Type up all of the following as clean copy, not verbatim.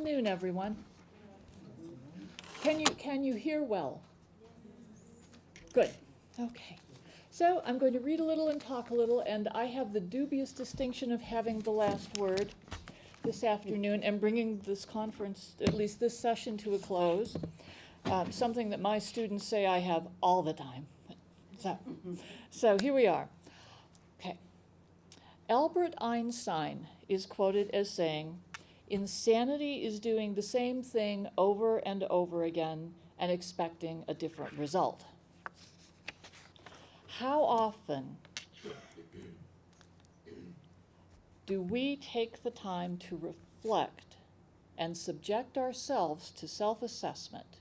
Afternoon, everyone. Can you hear well? Good. Okay. So I'm going to read a little and talk a little, and I have the dubious distinction of having the last word this afternoon and bringing this conference, at least this session, to a close. Something that my students say I have all the time. So here we are. Okay. Albert Einstein is quoted as saying, "Insanity is doing the same thing over and over again and expecting a different result." How often do we take the time to reflect and subject ourselves to self-assessment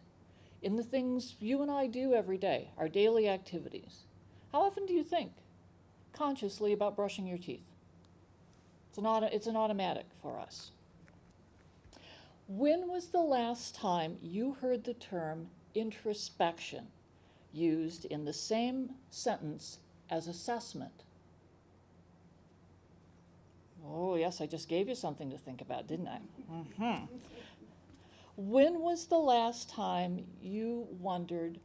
in the things you and I do every day, our daily activities? How often do you think consciously about brushing your teeth? It's an automatic for us. When was the last time you heard the term introspection used in the same sentence as assessment? Oh, yes, I just gave you something to think about, didn't I? Mm-hmm. When was the last time you wondered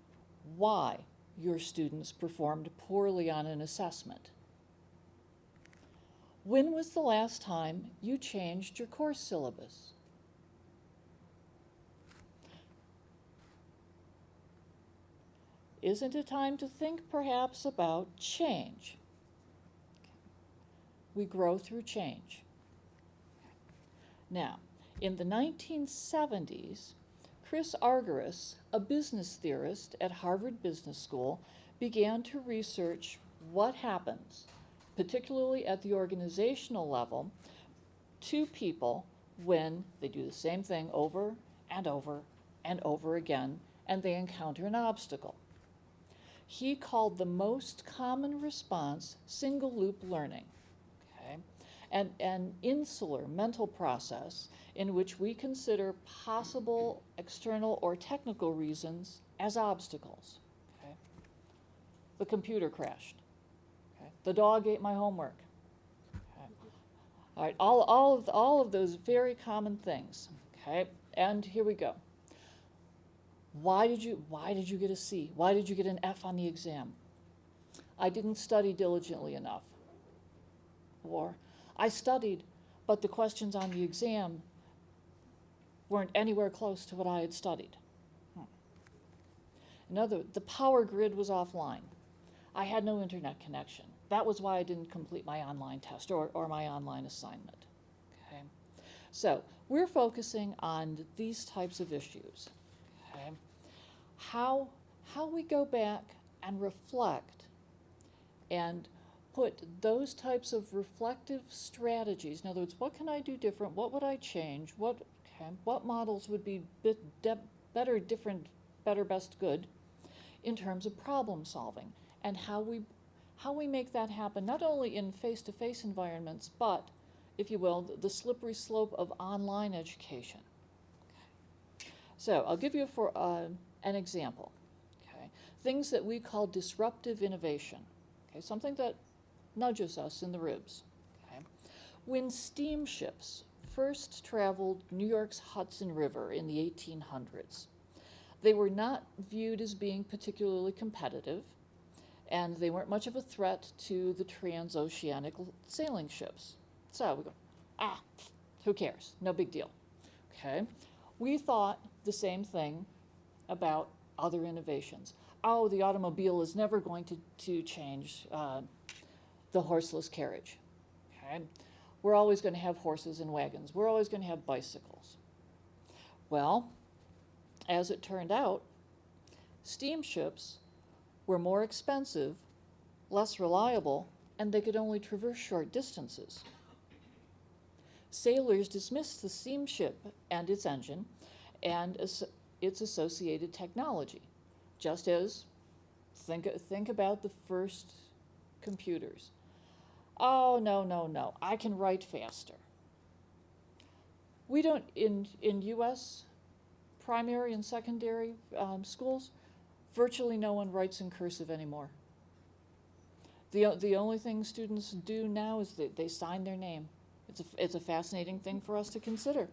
why your students performed poorly on an assessment? When was the last time you changed your course syllabus? Isn't it time to think perhaps about change? We grow through change. Now, in the 1970s, Chris Argyris, a business theorist at Harvard Business School, began to research what happens, particularly at the organizational level, to people when they do the same thing over and over and over again, and they encounter an obstacle. He called the most common response single loop learning, okay? And an insular mental process in which we consider possible external or technical reasons as obstacles. Okay? The computer crashed. Okay? The dog ate my homework. Okay? All right, all of those very common things. Okay? And here we go. Why did you get a C? Why did you get an F on the exam? I didn't study diligently enough. Or I studied, but the questions on the exam weren't anywhere close to what I had studied. The power grid was offline. I had no internet connection. That was why I didn't complete my online test or my online assignment. Okay? So we're focusing on these types of issues. Okay? How we go back and reflect and put those types of reflective strategies, in other words, what can I do different? What would I change? What models would be better, different, better, best, good in terms of problem solving, and how we make that happen not only in face-to-face environments, but, if you will, the slippery slope of online education. So I'll give you an example. Okay? Things that we call disruptive innovation. Okay? Something that nudges us in the ribs. Okay? When steamships first traveled New York's Hudson River in the 1800s, they were not viewed as being particularly competitive, and they weren't much of a threat to the transoceanic sailing ships. So we go, who cares? No big deal. Okay? We thought the same thing about other innovations. Oh, the automobile is never going to change the horseless carriage. Okay? We're always going to have horses and wagons. We're always going to have bicycles. Well, as it turned out, steamships were more expensive, less reliable, and they could only traverse short distances. Sailors dismissed the steamship and its engine and its associated technology, just as think about the first computers. Oh, no, I can write faster. We don't, in U.S. primary and secondary schools, virtually no one writes in cursive anymore. The only thing students do now is they sign their name. It's a fascinating thing for us to consider.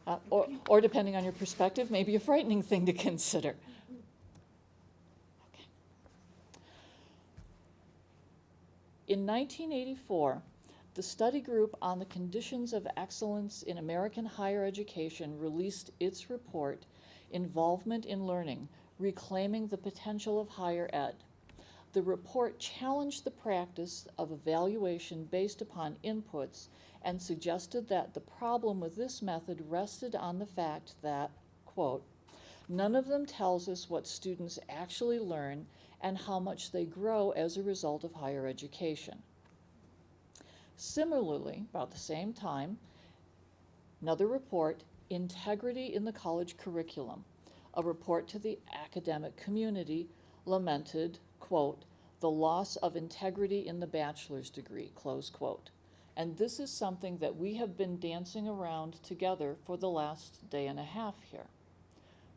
Or depending on your perspective, maybe a frightening thing to consider. Okay. In 1984, the study group on the conditions of excellence in American higher education released its report, Involvement in Learning, Reclaiming the Potential of Higher Ed. The report challenged the practice of evaluation based upon inputs and suggested that the problem with this method rested on the fact that, quote, none of them tells us what students actually learn and how much they grow as a result of higher education. Similarly, about the same time, another report, Integrity in the College Curriculum, a report to the academic community, lamented, quote, the loss of integrity in the bachelor's degree, close quote. And this is something that we have been dancing around together for the last day and a half here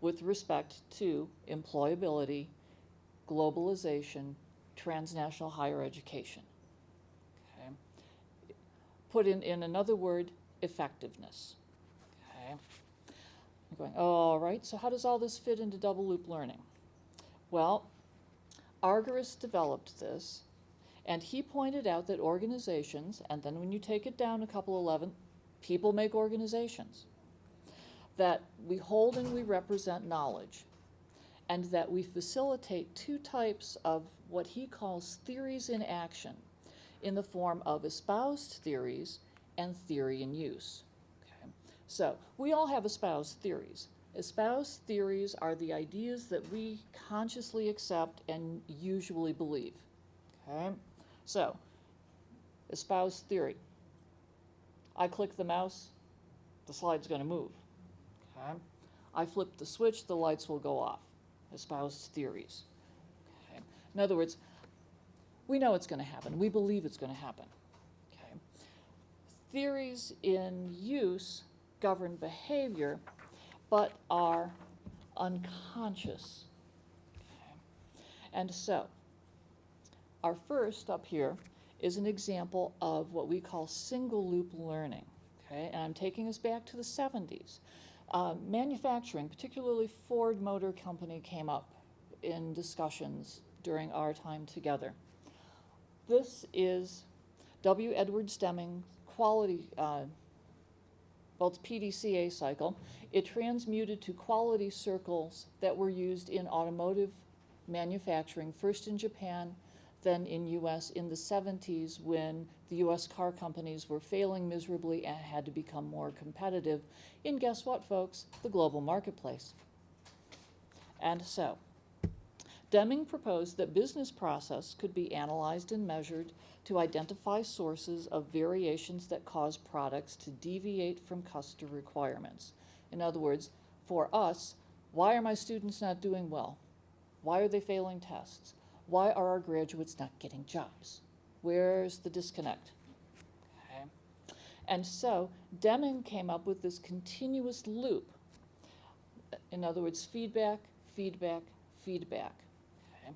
with respect to employability, globalization, transnational higher education. Okay. Put in another word, effectiveness. Okay. I'm going, oh, all right, so how does all this fit into double loop learning? Well, Argyris developed this, and he pointed out that organizations, and then when you take it down a couple 11, people make organizations, that we hold and we represent knowledge, and that we facilitate two types of what he calls theories in action in the form of espoused theories and theory in use. Okay. So we all have espoused theories. Espoused theories are the ideas that we consciously accept and usually believe. Okay? So, espoused theory. I click the mouse, the slide's going to move. Okay? I flip the switch, the lights will go off. Espoused theories. Okay? In other words, we know it's going to happen. We believe it's going to happen. Okay? Theories in use govern behavior, but are unconscious. Okay. And so, our first up here is an example of what we call single loop learning. Okay? And I'm taking us back to the 70s. Manufacturing, particularly Ford Motor Company, came up in discussions during our time together. This is W. Edwards Deming's quality well, it's PDCA cycle. It transmuted to quality circles that were used in automotive manufacturing, first in Japan, then in US in the 70s when the US car companies were failing miserably and had to become more competitive in, guess what, folks? The global marketplace. And so, Deming proposed that business process could be analyzed and measured to identify sources of variations that cause products to deviate from customer requirements. In other words, for us, why are my students not doing well? Why are they failing tests? Why are our graduates not getting jobs? Where's the disconnect? Okay. And so Deming came up with this continuous loop. In other words, feedback, feedback, feedback. Okay.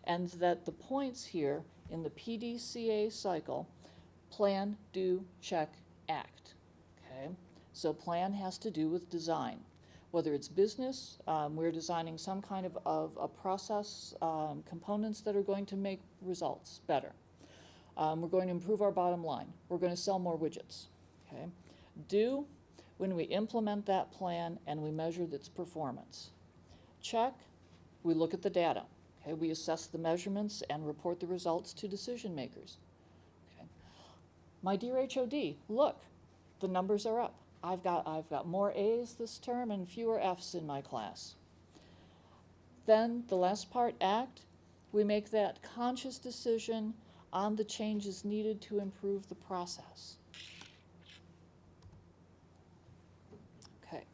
And that the points here in the PDCA cycle, plan, do, check, act. Okay? So plan has to do with design. Whether it's business, we're designing some kind of a process, components that are going to make results better. We're going to improve our bottom line. We're going to sell more widgets. Okay? Do, when we implement that plan and we measure its performance. Check, we look at the data. Okay, we assess the measurements and report the results to decision makers. Okay. My dear HOD, look, the numbers are up. I've got more A's this term and fewer F's in my class. Then the last part, act, we make that conscious decision on the changes needed to improve the process. Okay.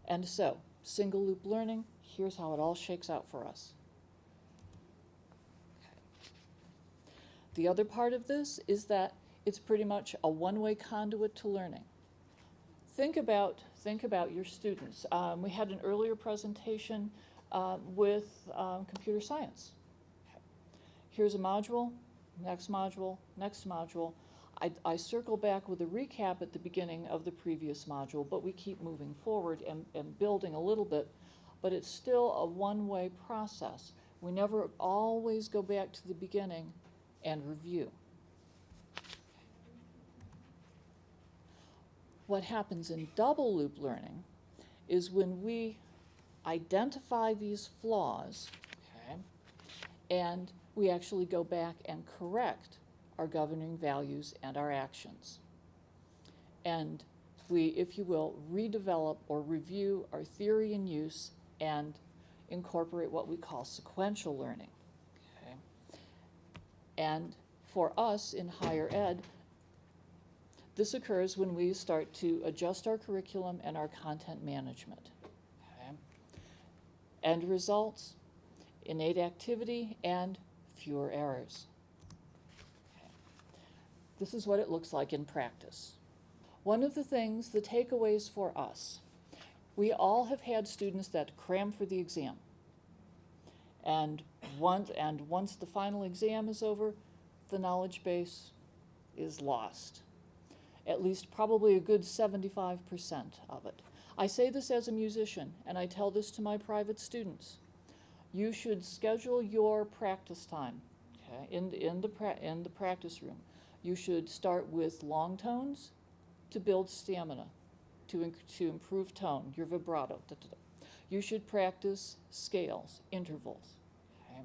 And so, single loop learning, here's how it all shakes out for us. Okay. The other part of this is that it's pretty much a one-way conduit to learning. Think about your students. We had an earlier presentation with computer science. Okay. Here's a module, next module, next module. I circle back with a recap at the beginning of the previous module, but we keep moving forward and building a little bit, but it's still a one-way process. We never always go back to the beginning and review. What happens in double loop learning is when we identify these flaws, okay, and we actually go back and correct our governing values and our actions. And we, if you will, redevelop or review our theory and use and incorporate what we call sequential learning. Okay? And for us in higher ed, this occurs when we start to adjust our curriculum and our content management. Okay? End results, innate activity, and fewer errors. Okay. This is what it looks like in practice. One of the things, the takeaways for us, we all have had students that cram for the exam. And once the final exam is over, the knowledge base is lost. At least probably a good 75% of it. I say this as a musician, and I tell this to my private students. You should schedule your practice time, okay, in the practice room. You should start with long tones to build stamina, to improve tone, your vibrato. Da, da, da. You should practice scales, intervals, okay,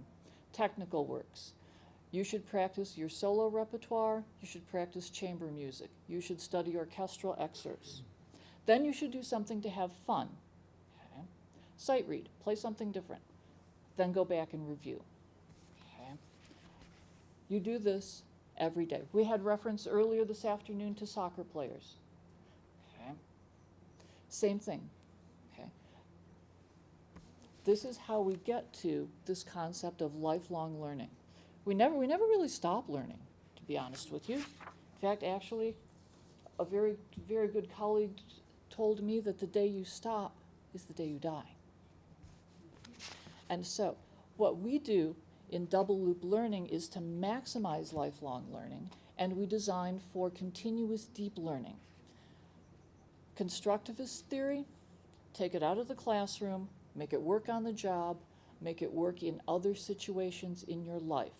technical works. You should practice your solo repertoire. You should practice chamber music. You should study orchestral excerpts. Then you should do something to have fun. Okay? Sight read, play something different. Then go back and review. Okay? You do this every day. We had reference earlier this afternoon to soccer players. Okay? Same thing. Okay? This is how we get to this concept of lifelong learning. We never really stop learning, to be honest with you. In fact, actually, a very, very good colleague told me that the day you stop is the day you die. And so, what we do in double loop learning is to maximize lifelong learning, and we design for continuous deep learning. Constructivist theory, take it out of the classroom, make it work on the job, make it work in other situations in your life.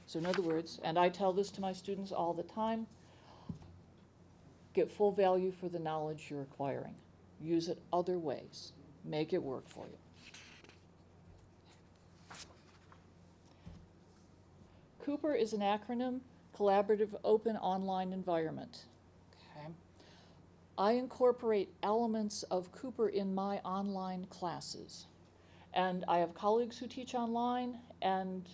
So in other words, and I tell this to my students all the time, get full value for the knowledge you're acquiring. Use it other ways. Make it work for you. Cooper is an acronym, Collaborative Open Online Environment. Okay. I incorporate elements of Cooper in my online classes. And I have colleagues who teach online, and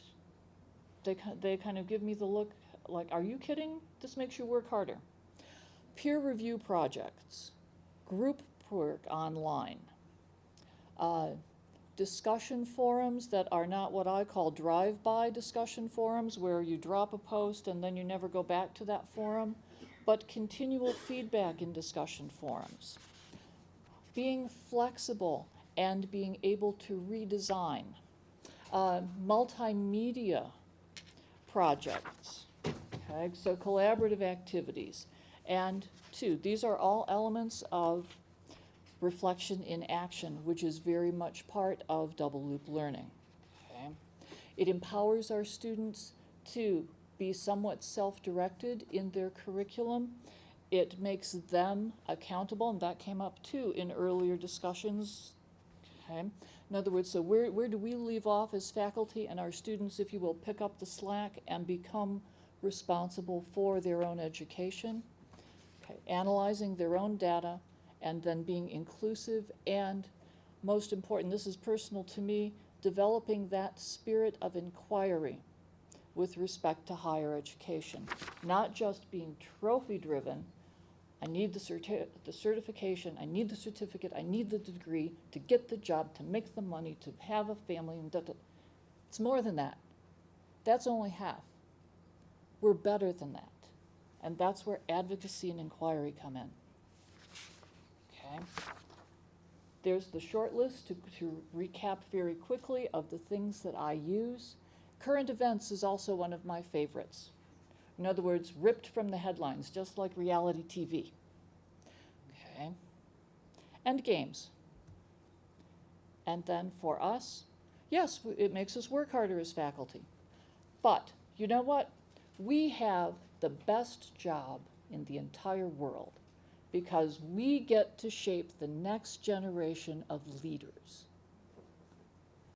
they kind of give me the look like, are you kidding? This makes you work harder. Peer review projects, group work online, discussion forums that are not what I call drive-by discussion forums where you drop a post and then you never go back to that forum, but continual feedback in discussion forums. Being flexible and being able to redesign. Multimedia projects, okay, so collaborative activities. And two, these are all elements of reflection in action, which is very much part of double loop learning. Okay. It empowers our students to be somewhat self-directed in their curriculum. It makes them accountable, and that came up too in earlier discussions. Okay. In other words, so where do we leave off as faculty, and our students, if you will, pick up the slack and become responsible for their own education, okay, analyzing their own data, and then being inclusive, and most important, this is personal to me, developing that spirit of inquiry with respect to higher education. Not just being trophy-driven. I need the certification, I need the certificate, I need the degree to get the job, to make the money, to have a family, and it's more than that. That's only half. We're better than that. And that's where advocacy and inquiry come in. Okay. There's the short list to recap very quickly of the things that I use. Current events is also one of my favorites. In other words, ripped from the headlines, just like reality TV. Okay. And games. And then for us, yes, it makes us work harder as faculty. But you know what? We have the best job in the entire world because we get to shape the next generation of leaders.